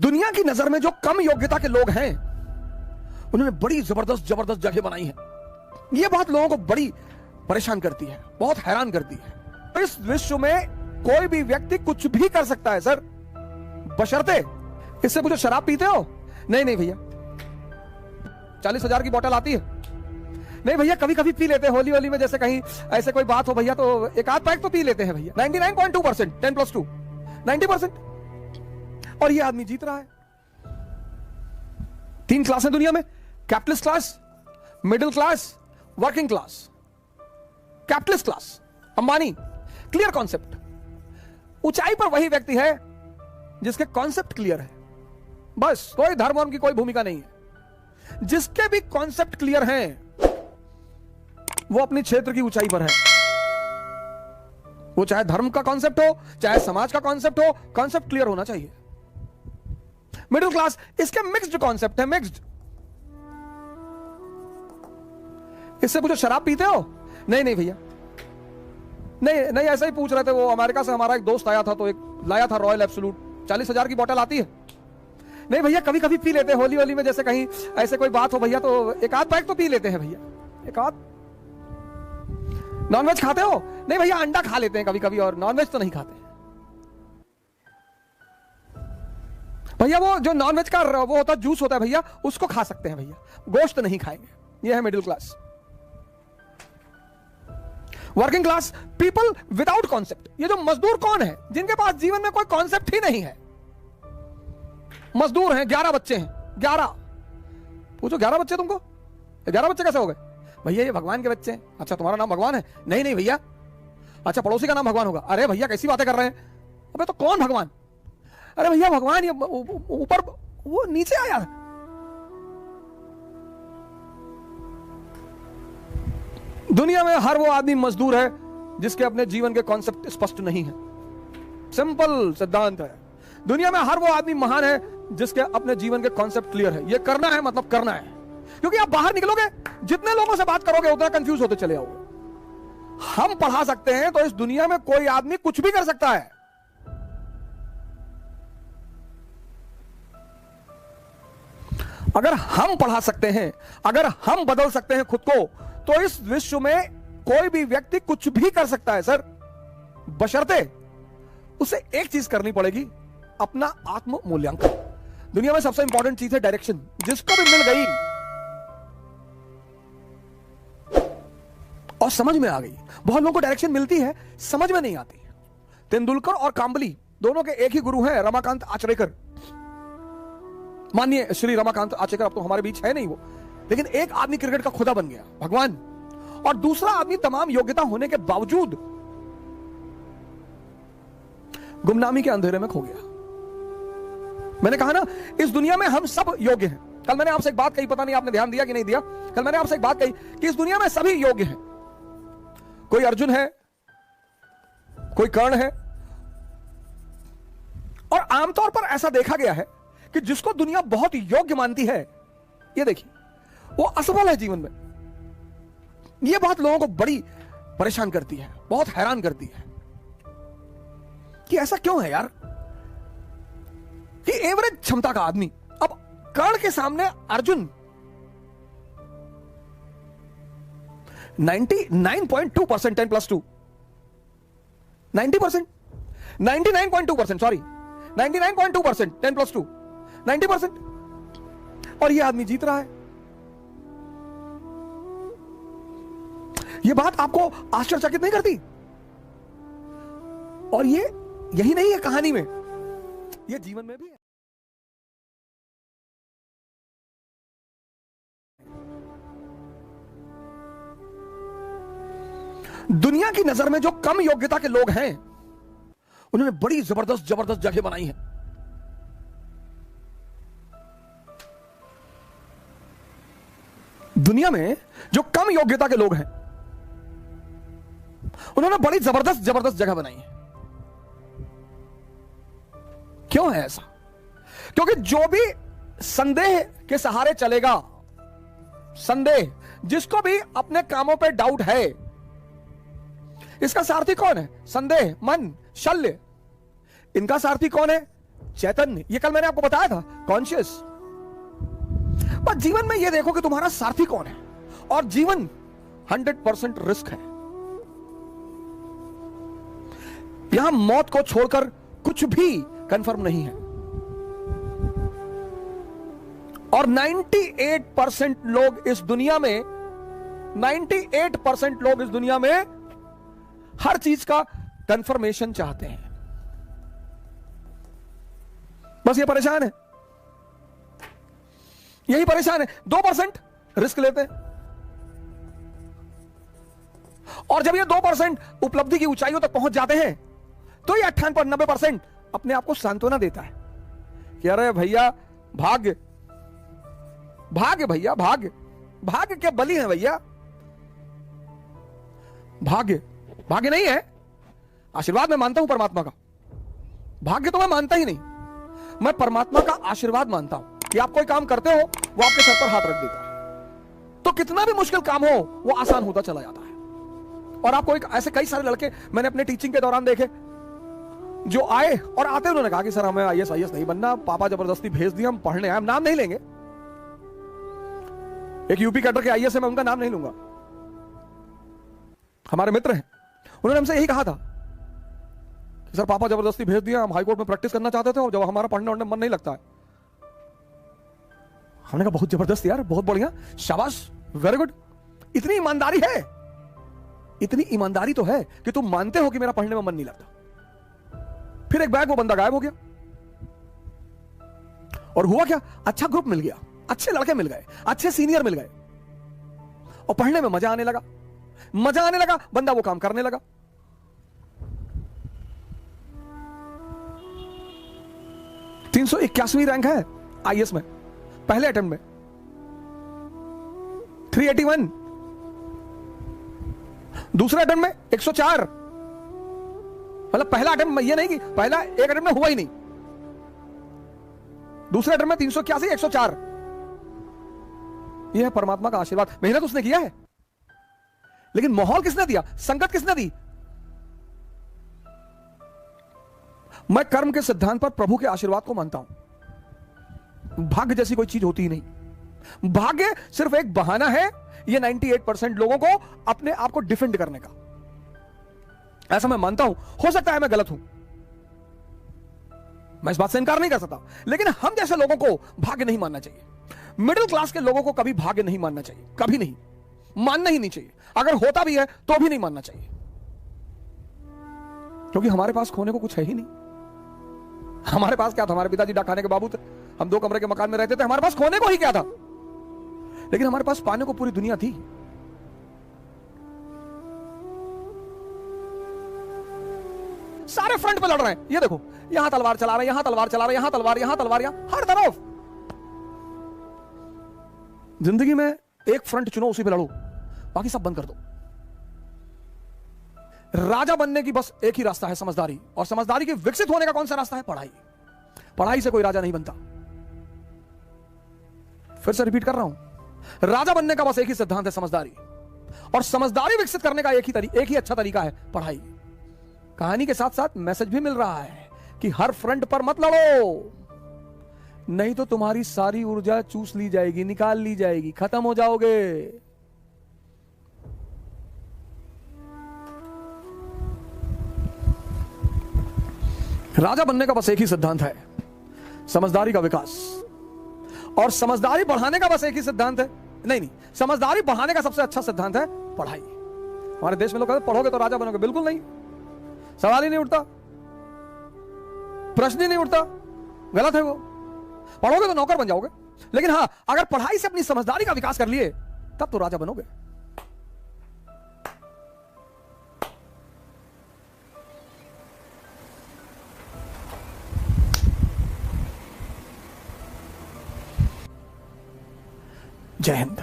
दुनिया की नजर में जो कम योग्यता के लोग हैं उन्होंने बड़ी जबरदस्त जबरदस्त जगह बनाई है। यह बात लोगों को बड़ी परेशान करती है, बहुत हैरान करती है। इस विश्व में कोई भी व्यक्ति कुछ भी कर सकता है सर, बशर्ते इससे पूछो शराब पीते हो? नहीं नहीं भैया। 40,000 की बोतल आती है? नहीं भैया, कभी कभी पी लेते हैं, होली होली में जैसे कहीं ऐसे कोई बात हो भैया तो एक आध पैक तो पी लेते हैं भैया। 99.2%, 10+2 90%। और ये आदमी जीत रहा है। 3 क्लास है दुनिया में, capitalist class, middle class, working class. Capitalist class Ambani, clear concept. ऊंचाई पर वही व्यक्ति है जिसके कॉन्सेप्ट क्लियर है, बस कोई धर्म वर्म की कोई भूमिका नहीं है। जिसके भी कॉन्सेप्ट क्लियर हैं वो अपनी क्षेत्र की ऊंचाई पर है। वो चाहे धर्म का कॉन्सेप्ट हो, चाहे समाज का कॉन्सेप्ट हो, कॉन्सेप्ट क्लियर होना चाहिए। मिडिल क्लास, इसके मिक्स्ड कॉन्सेप्ट है, मिक्स्ड। इससे पूछो शराब पीते हो? नहीं नहीं भैया। नहीं नहीं, ऐसा ही पूछ रहे थे। वो अमेरिका से हमारा एक दोस्त आया था तो एक लाया था रॉयल एब्सोल्यूट। 40,000 की बोतल आती है? नहीं भैया, कभी कभी पी लेते हैं, होली होली में जैसे कहीं ऐसे कोई बात हो भैया तो एक आध पैक तो पी लेते हैं भैया, एक आध। नॉनवेज खाते हो? नहीं भैया, अंडा खा लेते हैं कभी कभी, और नॉनवेज तो नहीं खाते भैया। वो जो नॉनवेज का वो होता है, जूस होता है भैया, उसको खा सकते हैं भैया, गोश्त नहीं खाएंगे। ये है middle class. Working class, people without concept. ये जो मजदूर कौन है? जिनके पास जीवन में कोई कॉन्सेप्ट ही नहीं है। मजदूर हैं, 11 बच्चे हैं, 11। पूछो 11 बच्चे तुमको? 11 बच्चे कैसे हो गए? भैया ये भगवान के बच्चे हैं। अच्छा, तुम्हारा नाम भगवान है? नहीं नहीं भैया। अच्छा, पड़ोसी का नाम भगवान होगा? अरे भैया कैसी बातें कर रहे हैं। अबे तो कौन भगवान? अरे भैया भगवान ये ऊपर, वो नीचे आया। दुनिया में हर वो आदमी मजदूर है जिसके अपने जीवन के कॉन्सेप्ट स्पष्ट नहीं है। सिंपल सिद्धांत है। दुनिया में हर वो आदमी महान है जिसके अपने जीवन के कॉन्सेप्ट क्लियर है। ये करना है मतलब करना है। क्योंकि आप बाहर निकलोगे, जितने लोगों से बात करोगे उतना कंफ्यूज होते चले आओगे। हम पढ़ा सकते हैं तो इस दुनिया में कोई आदमी कुछ भी कर सकता है। अगर हम पढ़ा सकते हैं, अगर हम बदल सकते हैं खुद को, तो इस विश्व में कोई भी व्यक्ति कुछ भी कर सकता है सर, बशर्ते उसे एक चीज करनी पड़ेगी, अपना आत्म मूल्यांकन। दुनिया में सबसे इंपॉर्टेंट चीज है डायरेक्शन। जिसको भी मिल गई और समझ में आ गई। बहुत लोगों को डायरेक्शन मिलती है, समझ में नहीं आती। तेंदुलकर और कांबली दोनों के एक ही गुरु हैं, रमाकांत आचरेकर। मानिए श्री रमाकांत आचरेकर अब तो हमारे बीच है नहीं वो, लेकिन एक आदमी क्रिकेट का खुदा बन गया, भगवान, और दूसरा आदमी तमाम योग्यता होने के बावजूद गुमनामी के अंधेरे में खो गया। मैंने कहा ना, इस दुनिया में हम सब योग्य हैं। कल मैंने आपसे एक बात कही, पता नहीं आपने ध्यान दिया कि नहीं दिया। कल मैंने आपसे एक बात कही कि इस दुनिया में सभी योग्य हैं। कोई अर्जुन है, कोई कर्ण है, और आमतौर पर ऐसा देखा गया है कि जिसको दुनिया बहुत योग्य मानती है, ये देखिए, वो असफल है जीवन में। यह बात लोगों को बड़ी परेशान करती है, बहुत हैरान करती है कि ऐसा क्यों है यार, कि एवरेज क्षमता का आदमी, अब कर्ण के सामने अर्जुन 99.2%, 10+2 90%, 99.2%, सॉरी 99.2%, 10+2 90%। और यह आदमी जीत रहा है। यह बात आपको आश्चर्यचकित नहीं करती? और ये यही नहीं है कहानी में, यह जीवन में भी है। दुनिया की नजर में जो कम योग्यता के लोग हैं उन्होंने बड़ी जबरदस्त जबरदस्त जगह बनाई है। दुनिया में जो कम योग्यता के लोग हैं उन्होंने बड़ी जबरदस्त जबरदस्त जगह बनाई है। क्यों है ऐसा? क्योंकि जो भी संदेह के सहारे चलेगा, संदेह, जिसको भी अपने कामों पे डाउट है, इसका सारथी कौन है? संदेह, मन, शल्य। इनका सारथी कौन है? चैतन्य, ये कल मैंने आपको बताया था, कॉन्शियस। पर जीवन में ये देखो कि तुम्हारा सारथी कौन है, और जीवन 100% रिस्क है। यहां मौत को छोड़कर कुछ भी कंफर्म नहीं है, और 98% लोग इस दुनिया में 98% लोग इस दुनिया में हर चीज का कंफर्मेशन चाहते हैं। बस ये परेशान है, यही परेशान है। 2% रिस्क लेते हैं, और जब ये 2% उपलब्धि की ऊंचाइयों तक पहुंच जाते हैं तो ये 98-90% अपने आप को सांत्वना देता है कि अरे भैया भाग्य, भाग्य भैया, भाग्य, भाग्य के बलि है भैया, भाग्य, भाग्य नहीं है। आशीर्वाद मैं मानता हूं परमात्मा का, भाग्य तो मैं मानता ही नहीं। मैं परमात्मा का आशीर्वाद मानता हूं कि आप कोई काम करते हो वो आपके सर पर हाथ रख देता है, तो कितना भी मुश्किल काम हो वो आसान होता चला जाता है। और आपको ऐसे कई सारे लड़के मैंने अपने टीचिंग के दौरान देखे जो आए और आते उन्होंने कहा कि सर हमें आईएएस नहीं बनना, पापा जबरदस्ती भेज दिया, हम पढ़ने आए। हम नाम नहीं लेंगे, एक यूपी कैडर के आईएएस है, मैं उनका नाम नहीं लूंगा, हमारे मित्र हैं। उन्होंने हमसे यही कहा था कि सर पापा जबरदस्ती भेज दिया, हम हाईकोर्ट में प्रैक्टिस करना चाहते थे और जब हमारा पढ़ने वढ़ने मन नहीं लगता है। हमने कहा बहुत जबरदस्त यार, बहुत बढ़िया, शाबाश, वेरी गुड। इतनी ईमानदारी है, इतनी ईमानदारी तो है कि तुम मानते हो कि मेरा पढ़ने में मन नहीं लगता। फिर एक बैग वो बंदा गायब हो गया, और हुआ क्या, अच्छा ग्रुप मिल गया, अच्छे लड़के मिल गए, अच्छे सीनियर मिल गए, और पढ़ने में मजा आने लगा, मजा आने लगा, बंदा वो काम करने लगा। (381वीं रैंक है आईएएस में, पहले अटेम्प्ट में 381, दूसरे अटेम्प्ट में 104। मतलब पहला अटेम्प्ट में, ये नहीं कि पहला एक अटेम्प्ट में हुआ ही नहीं, दूसरे अटेम्प्ट में 381, 104। यह है परमात्मा का आशीर्वाद। मेहनत उसने किया है, लेकिन माहौल किसने दिया, संगत किसने दी? मैं कर्म के सिद्धांत पर प्रभु के आशीर्वाद को मानता हूं। भाग्य जैसी कोई चीज होती ही नहीं। भाग्य सिर्फ एक बहाना है ये 98% लोगों को अपने आप को डिफेंड करने का, ऐसा मैं मानता हूं। हो सकता है मैं गलत हूं, मैं इस बात से इनकार नहीं कर सकता, लेकिन हम जैसे लोगों को भाग्य नहीं मानना चाहिए। मिडिल क्लास के लोगों को कभी भाग्य नहीं मानना चाहिए, कभी नहीं, मानना ही नहीं चाहिए। अगर होता भी है तो भी नहीं मानना चाहिए, क्योंकि हमारे पास खोने को कुछ है ही नहीं। हमारे पास क्या था, हमारे पिताजी डाकखाने के बाबू थे, हम 2 कमरे के मकान में रहते थे, हमारे पास खोने को ही क्या था, लेकिन हमारे पास पाने को पूरी दुनिया थी। सारे फ्रंट पे लड़ रहे हैं, ये देखो, यहां तलवार चला रहे हैं, यहां तलवार चला रहे हैं, यहां तलवार, यहां तलवार, यहां हर तरफ। जिंदगी में एक फ्रंट चुनो, उसी पे लड़ो, बाकी सब बंद कर दो। राजा बनने की बस एक ही रास्ता है, समझदारी, और समझदारी के विकसित होने का कौन सा रास्ता है, पढ़ाई। पढ़ाई से कोई राजा नहीं बनता। फिर से रिपीट कर रहा हूं, राजा बनने का बस एक ही सिद्धांत है, समझदारी, और समझदारी विकसित करने का एक ही अच्छा तरीका है, पढ़ाई। कहानी के साथ साथ मैसेज भी मिल रहा है कि हर फ्रंट पर मत लड़ो, नहीं तो तुम्हारी सारी ऊर्जा चूस ली जाएगी, निकाल ली जाएगी, खत्म हो जाओगे। राजा बनने का बस एक ही सिद्धांत है, समझदारी का विकास, और समझदारी बढ़ाने का बस एक ही सिद्धांत है, नहीं, समझदारी बढ़ाने का सबसे अच्छा सिद्धांत है पढ़ाई। हमारे देश में लोग कहते पढ़ोगे तो राजा बनोगे, बिल्कुल नहीं, सवाल ही नहीं उठता, प्रश्न ही नहीं उठता, गलत है वो। पढ़ोगे तो नौकर बन जाओगे, लेकिन हां, अगर पढ़ाई से अपनी समझदारी का विकास कर लिए तब तो राजा बनोगे। जय हिंद।